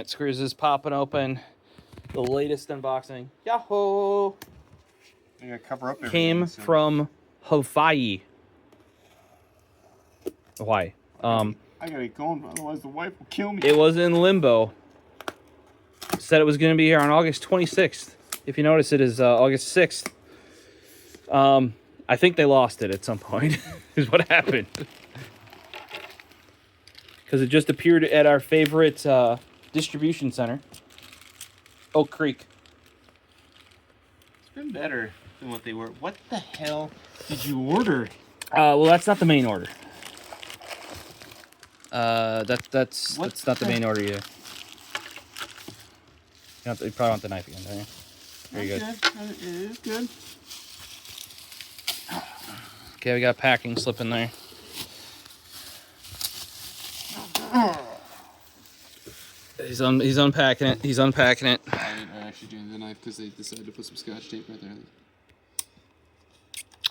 right, Screws is popping open the latest unboxing. Yahoo! I gotta cover up everything. Came from Hawaii. Hawaii. I gotta get going, otherwise the wife will kill me. It was in limbo. Said it was going to be here on August 26th. If you notice, it is August 6th. I think they lost it at some point, is what happened. Because it just appeared at our favorite distribution center, Oak Creek. It's been better than what they were. What the hell did you order? Well, that's not the main order. That's not the main order yet. You probably want the knife again, don't you? Very good. It is good. Okay, we got packing slip in there. He's unpacking it. He's unpacking it. I actually doing the knife because they decided to put some Scotch tape right there.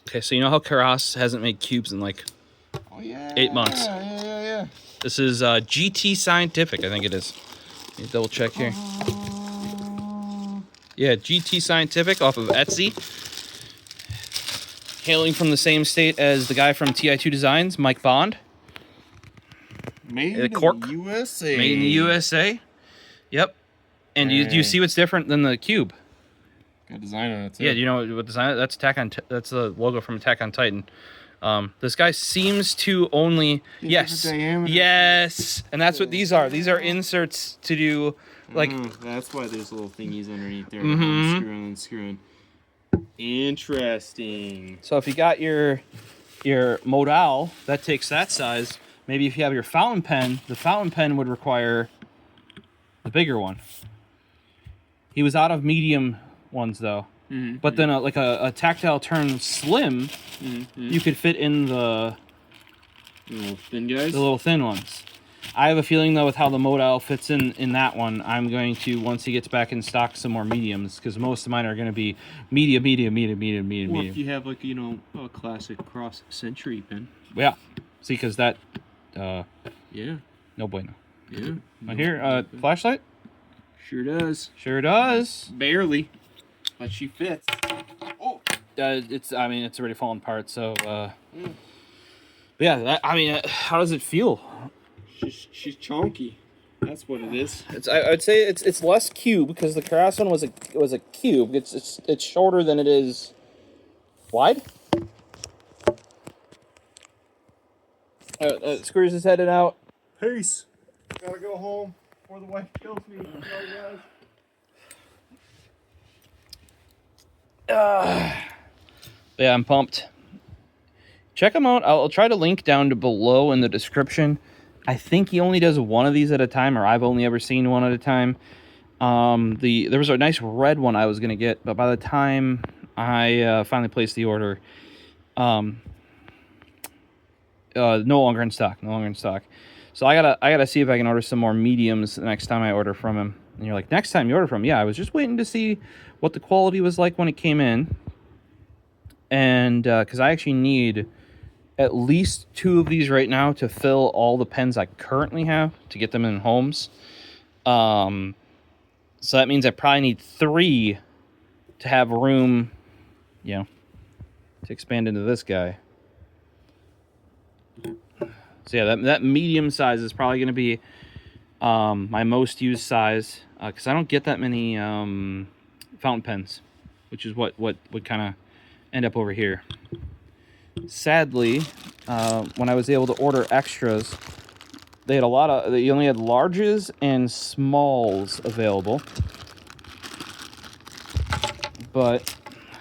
Okay, so you know how Karas hasn't made cubes in like 8 months? Yeah. This is GtscientificLLC, I think it is. Let me double check here. Yeah, GtscientificLLC off of Etsy. Hailing from the same state as the guy from TI2 Designs, Mike Bond. Made in Cork. the USA. Made in the USA. Yep. And do you see what's different than the cube? Got design on it too. Yeah, do you know what design? That's that's the logo from Attack on Titan. This guy seems to only yes, and that's what these are. These are inserts to do like. That's why there's little thingies underneath there. Screwing and screwing. Interesting. So if you got your modal, that takes that size. Maybe if you have your fountain pen, the fountain pen would require the bigger one. He was out of medium ones though. But then like a tactile turn slim, you could fit in the little thin guys. The little thin ones. I have a feeling though with how the modal fits in that one, I'm going to, once he gets back in stock, some more mediums, because most of mine are going to be medium. Or if you have like, you know, a classic cross-century pen. Yeah. See, because that, yeah. No bueno. Yeah. Right here, flashlight? Sure does. Sure does. Barely. But she fits. Oh. It's already falling apart, so, but yeah, how does it feel? She's chunky. That's what it is. I'd say it's less cube because the Karas one was a cube. It's shorter than it is wide. Screws is headed out. Peace. Gotta go home before the wife kills me. Sorry, guys. Yeah, I'm pumped. Check him out. I'll try to link down to below in the description. I think he only does one of these at a time, or I've only ever seen one at a time. There was a nice red one I was gonna get, but by the time I finally placed the order, no longer in stock. So I gotta see if I can order some more mediums the next time I order from him. And you're like, next time you order from him? Yeah, I was just waiting to see what the quality was like when it came in, and because I actually need at least 2 of these right now to fill all the pens I currently have to get them in homes. So that means I probably need 3 to have room, you know, to expand into this guy. So yeah, that medium size is probably going to be my most used size, because I don't get that many fountain pens, which is what would kind of end up over here. Sadly, when I was able to order extras, they had they only had larges and smalls available. But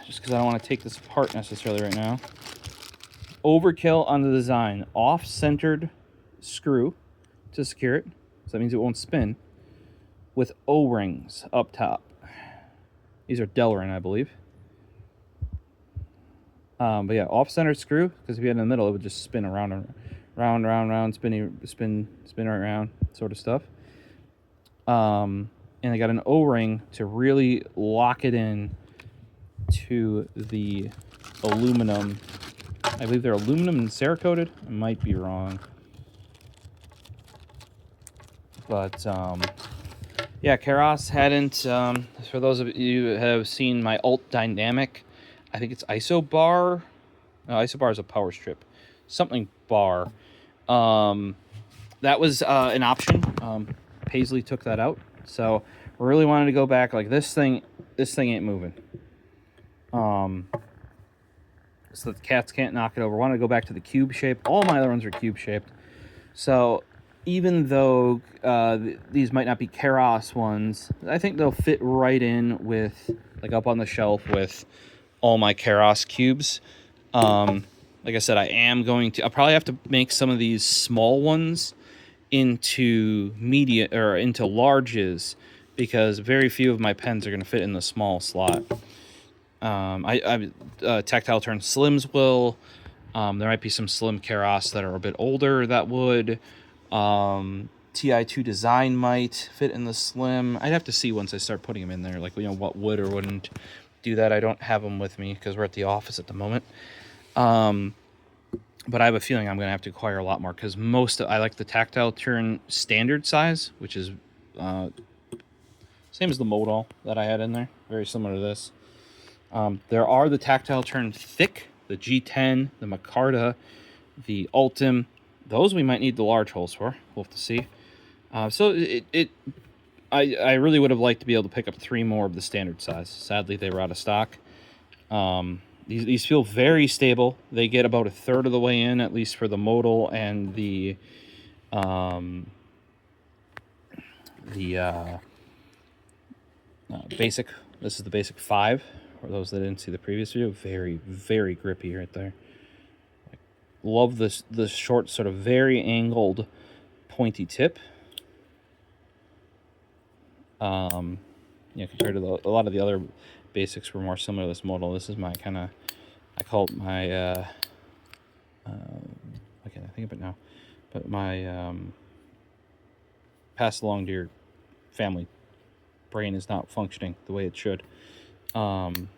just because I don't want to take this apart necessarily right now. Overkill on the design. Off-centered screw to secure it, so that means it won't spin, with O-rings up top. These are Delrin, I believe. But yeah, off-centered screw, because if you had it in the middle, it would just spin around and round, spin right around, sort of stuff. And I got an O-ring to really lock it in to the aluminum. I believe they're aluminum and Cerakoted. I might be wrong. But Yeah, Keras hadn't. For those of you who have seen my alt dynamic, I think it's Isobar. No, Isobar is a power strip. Something bar. That was an option. Paisley took that out, so really wanted to go back. Like this thing ain't moving. So the cats can't knock it over. Wanted to go back to the cube shape. All my other ones are cube shaped. So even though these might not be Keras ones, I think they'll fit right in with, like, up on the shelf with all my Keras cubes. Like I said, I'll probably have to make some of these small ones into into larges, because very few of my pens are going to fit in the small slot. Tactile turn slims will. There might be some slim Keras that are a bit older that would. TI2 design might fit in the slim. I'd have to see once I start putting them in there, like, what would or wouldn't do that. I don't have them with me because we're at the office at the moment. But I have a feeling I'm going to have to acquire a lot more, because I like the tactile turn standard size, which is same as the modal that I had in there. Very similar to this. There are the tactile turn thick, the G10, the Micarta, the Ultim. Those we might need the large holes for. We'll have to see. I really would have liked to be able to pick up 3 more of the standard size. Sadly, they were out of stock. These feel very stable. They get about 1/3 of the way in, at least for the modal and the basic. This is the basic 5. For those that didn't see the previous video, very, very grippy right there. Love this short, sort of very angled, pointy tip. Compared to a lot of the other basics were more similar to this model. This is my kind of, I call it my, I can't think of it now, but my pass along to your family. Brain is not functioning the way it should. Pen.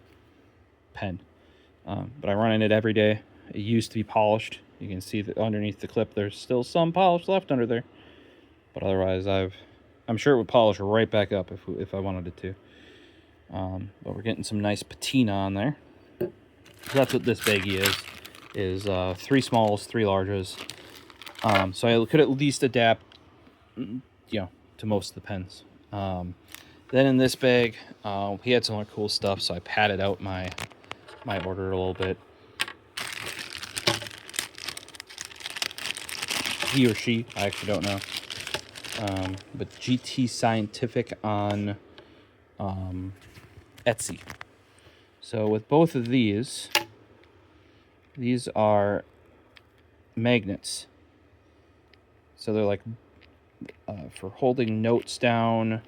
But I run in it every day. It used to be polished. You can see that underneath the clip there's still some polish left under there. But otherwise I'm sure it would polish right back up if I wanted it to. But we're getting some nice patina on there. So that's what this baggie is 3 smalls, 3 larges. So I could at least adapt, to most of the pens. Then in this bag, he had some more cool stuff, so I padded out my order a little bit. He or she, I actually don't know. But GT Scientific on Etsy. So with both of these are magnets. So they're like for holding notes down.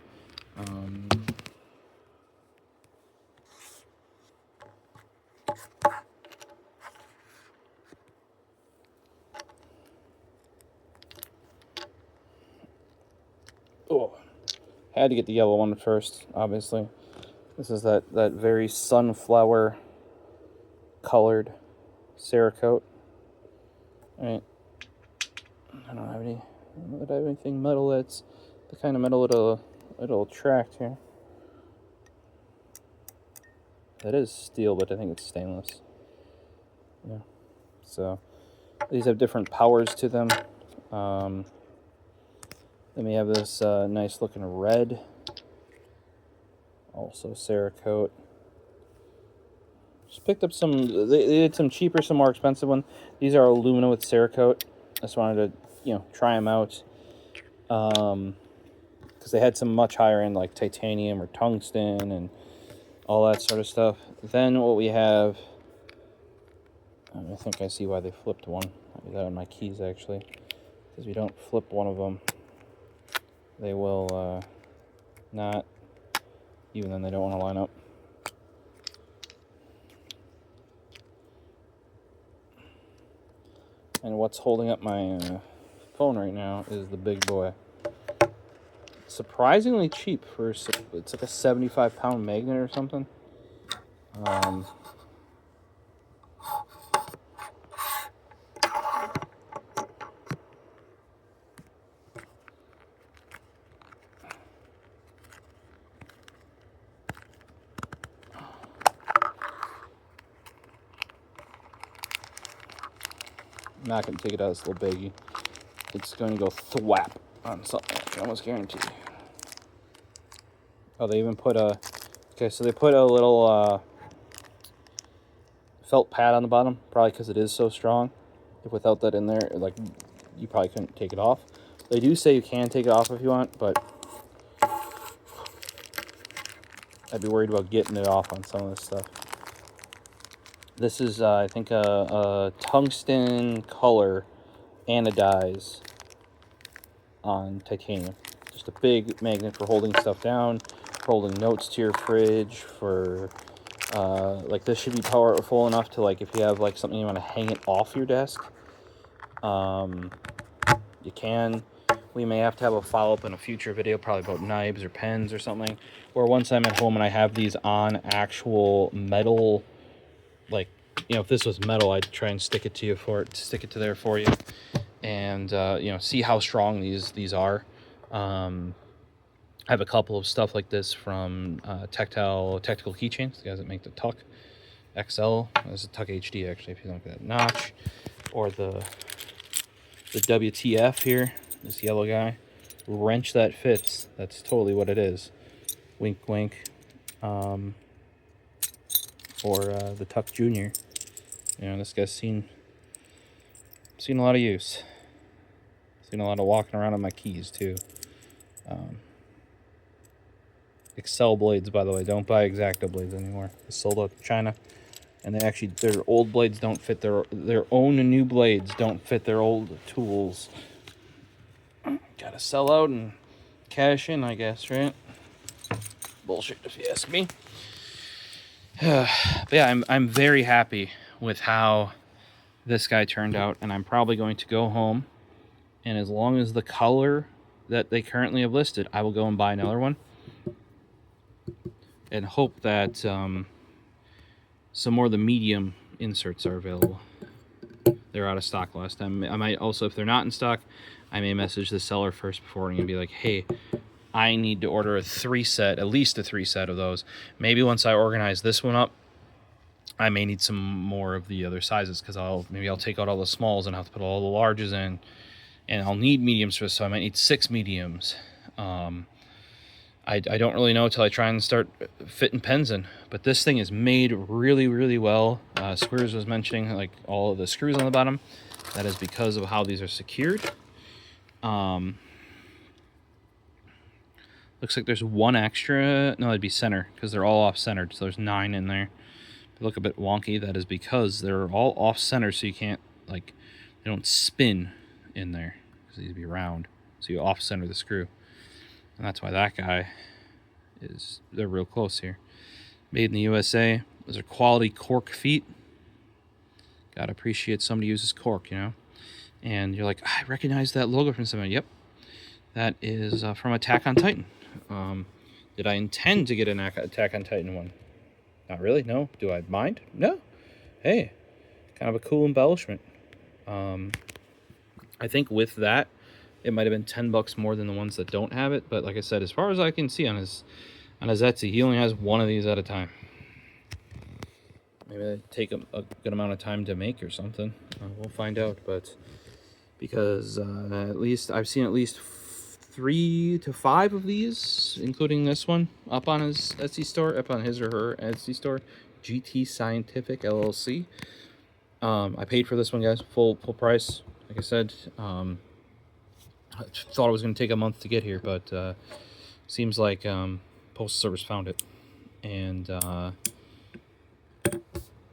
Had to get the yellow one first, obviously. This is that very sunflower colored Cerakote. Alright. I don't have anything metal that's the kind of metal it'll attract here. That is steel, but I think it's stainless. Yeah. So these have different powers to them. Then we have this nice looking red, also Cerakote. Just picked up some. They did some cheaper, some more expensive one. These are aluminum with Cerakote. I just wanted to, try them out, because they had some much higher end, like titanium or tungsten and all that sort of stuff. Then what we have, I think I see why they flipped one. I have that on my keys actually, because we don't flip one of them, they will not. Even then, they don't want to line up. And what's holding up my phone right now is the big boy. Surprisingly cheap for it's like a 75-pound magnet or something. I'm not going to take it out of this little baggie. It's going to go thwap on something, I can almost guarantee. Oh, they even put a... Okay, so they put a little felt pad on the bottom, probably because it is so strong. If without that in there, like, you probably couldn't take it off. They do say you can take it off if you want, but I'd be worried about getting it off on some of this stuff. This is, I think, a tungsten color anodize on titanium. Just a big magnet for holding stuff down, for holding notes to your fridge, for, like, this should be powerful enough to, like, if you have, like, something you want to hang it off your desk, you can. We may have to have a follow-up in a future video, probably about knives or pens or something, or once I'm at home and I have these on actual metal, like, you know, if this was metal, I'd try and stick it to there for you, and you know, see how strong these are. I have a couple of stuff like this from Technical Keychains, the guys that make the Tuck XL. There's a Tuck HD actually, if you look at that notch, or the WTF here, this yellow guy, wrench that fits. That's totally what it is. Wink, wink. Or the Tuck Junior. You know, this guy's seen a lot of use. Seen a lot of walking around on my keys too. Excel blades, by the way, don't buy X-Acto blades anymore. They're sold out to China, and they actually, their old blades don't fit their own new blades don't fit their old tools. Gotta sell out and cash in, I guess, right? Bullshit, if you ask me. But yeah, I'm very happy with how this guy turned out, and I'm probably going to go home, and as long as the color that they currently have listed, I will go and buy another one, and hope that some more of the medium inserts are available. They're out of stock last time. I might also, if they're not in stock, I may message the seller first before ordering and be like, hey, I need to order at least a 3 set of those. Maybe once I organize this one up, I may need some more of the other sizes, because maybe I'll take out all the smalls and have to put all the larges in, and I'll need mediums for this, so I might need 6 mediums. I don't really know until I try and start fitting pens in, but this thing is made really, really well. Squares was mentioning, like, all of the screws on the bottom. That is because of how these are secured. Looks like there's one extra. No, it'd be center, because they're all off-centered, so there's 9 in there. They look a bit wonky. That is because they're all off-center, so you can't, like, they don't spin in there, because they need to be round. So you off-center the screw. And that's why that guy they're real close here. Made in the USA. Those are quality cork feet. Gotta appreciate somebody uses cork, you know? And you're like, I recognize that logo from somewhere. Yep. That is from Attack on Titan. Did I intend to get an Attack on Titan one? Not really, no. Do I mind? No. Hey, kind of a cool embellishment. I think with that, it might have been $10 more than the ones that don't have it. But like I said, as far as I can see on his Etsy, he only has one of these at a time. Maybe they take a good amount of time to make or something. We'll find out. But because at least I've seen at least 3 to 5 of these, including this one, up on his Etsy store, up on his or her Etsy store, GtscientificLLC. I paid for this one, guys, full price. Like I said, I thought it was going to take a month to get here, but seems like Postal Service found it, and I'll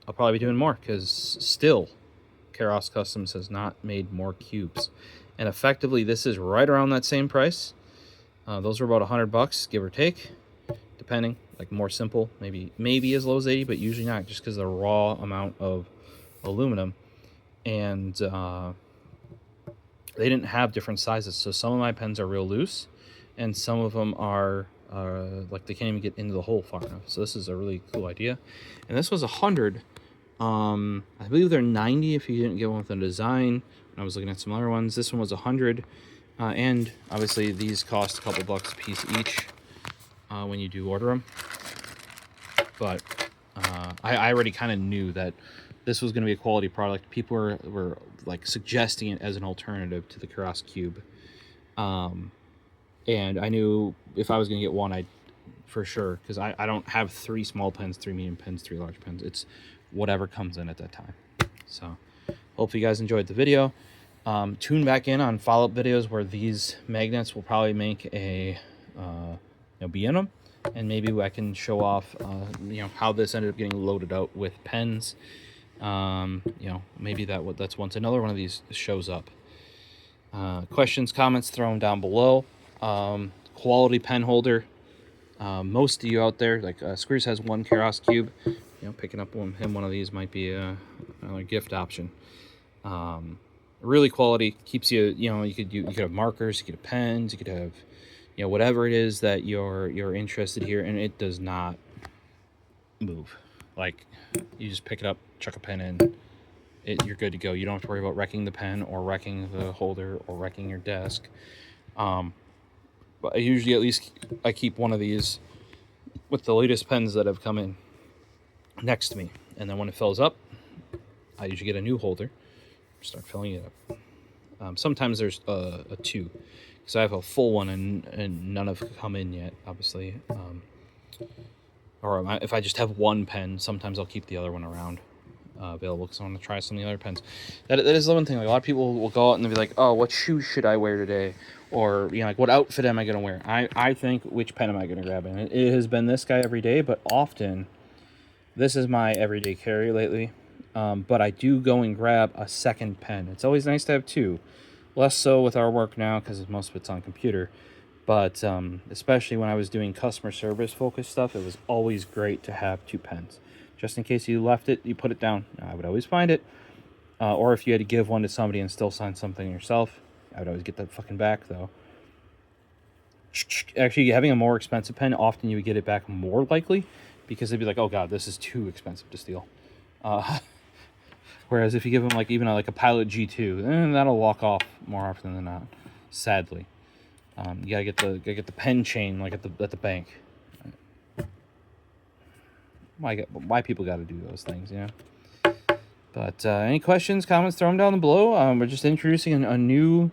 probably be doing more, because still Keros Customs has not made more cubes. And effectively, this is right around that same price. Those were about $100, give or take, depending. Like more simple, maybe as low as 80, but usually not, just because of the raw amount of aluminum. And they didn't have different sizes, so some of my pens are real loose, and some of them are like they can't even get into the hole far enough. So this is a really cool idea. And this was 100. I believe they're 90 if you didn't get one with a design. When I was looking at some other ones, this one was 100, and obviously these cost a couple bucks a piece each when you do order them. But I already kind of knew that this was going to be a quality product. People were like suggesting it as an alternative to the Cross Cube. And I knew if I was going to get one, I'd for sure, because I don't have 3 small pens, 3 medium pens, 3 large pens. It's whatever comes in at that time. So hopefully you guys enjoyed the video. Tune back in on follow-up videos where these magnets will probably make a be in them, and maybe I can show off how this ended up getting loaded out with pens. Maybe that's once another one of these shows up. Questions, comments, throw them down below. Quality pen holder. Most of you out there, like Screws has one Keras Cube. Picking up one of these might be another gift option. Really quality, keeps you. You could have markers, you could have pens, you could have whatever it is that you're interested here, and it does not move. Like, you just pick it up, chuck a pen in, you're good to go. You don't have to worry about wrecking the pen or wrecking the holder or wrecking your desk. But I usually, at least, I keep one of these with the latest pens that have come in next to me, and then when it fills up, I usually get a new holder, start filling it up. Sometimes there's a 2, because I have a full one and none have come in yet, obviously. Or if I just have one pen, sometimes I'll keep the other one around available, because I want to try some of the other pens. That is the one thing. Like, a lot of people will go out and they'll be like, "Oh, what shoes should I wear today?" Or like, "What outfit am I going to wear?" I think, which pen am I going to grab? And it has been this guy every day, but often this is my everyday carry lately. But I do go and grab a second pen. It's always nice to have 2. Less so with our work now, because most of it's on computer. But especially when I was doing customer service focused stuff, it was always great to have 2 pens. Just in case you left it, you put it down. I would always find it. Or if you had to give one to somebody and still sign something yourself, I would always get that fucking back, though. Actually, having a more expensive pen, often you would get it back more likely, because they'd be like, "Oh god, this is too expensive to steal." Whereas if you give them even a Pilot G2, then that'll walk off more often than not. Sadly, you gotta get the pen chain at the bank. Why people gotta do those things, But any questions, comments, throw them down below. We're just introducing a new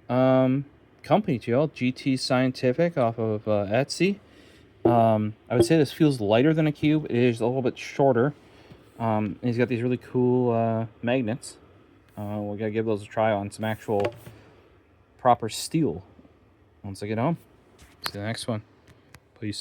company to y'all, GT Scientific, off of Etsy. I would say this feels lighter than a cube. It is a little bit shorter. He's got these really cool magnets. We're gonna give those a try on some actual proper steel once I get home. See you in the next one.